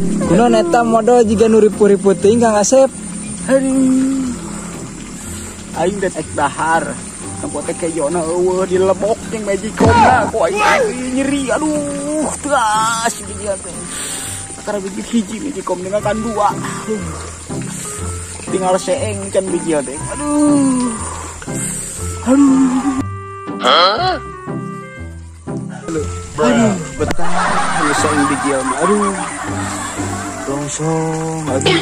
Kuno neta modal jika nurip-ripu teuing Kang Asep. Aduh. Aing udah tek dahar. Tempat teh kayona eueuh di lebok jeung magicomna ku aing nyeri aduh teras gini teh. Karena biji hiji magicom dengan kan dua. Tinggal seeng can biji teh. Aduh. Hah? Aduh, betah seeng biji mah. Aduh. Dongsong aduh.